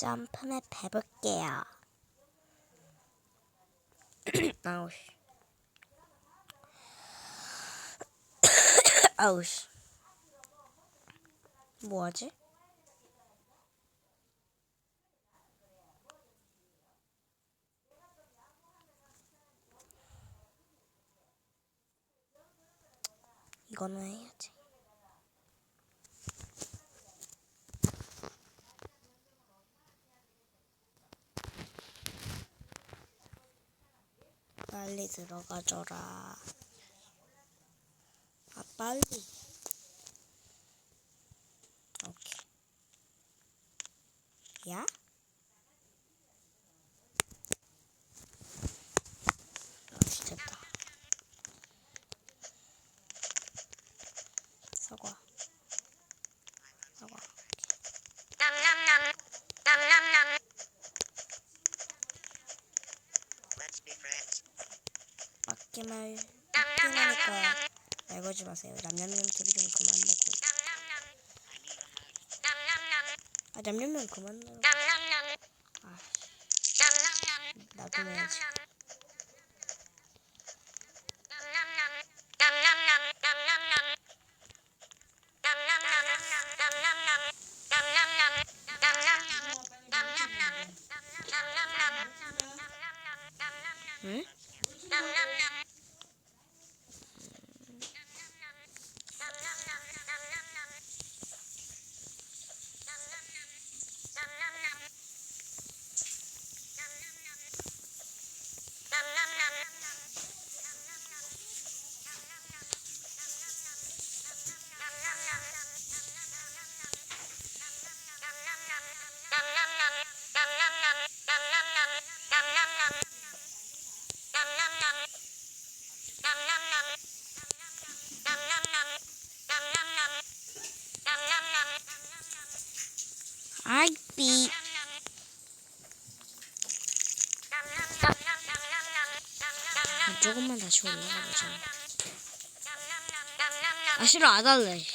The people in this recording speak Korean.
점프맵 해볼게요. 아우씨. 아우씨. 뭐하지? 이거는 해야지. 빨리 들어가줘라. 아, 빨리. 오케이. 야? 아씨, 됐다. 사과. 사과. 맞기만 하니까 말 걸지 마세요. 냠냠냠 소리 좀 그만하고. 아, 냠냠냠 그만하고. 아, 나도 해야지. 응? 아이, 삐. 조금만 다시 올라가보자. 아, 싫어, 안 할래.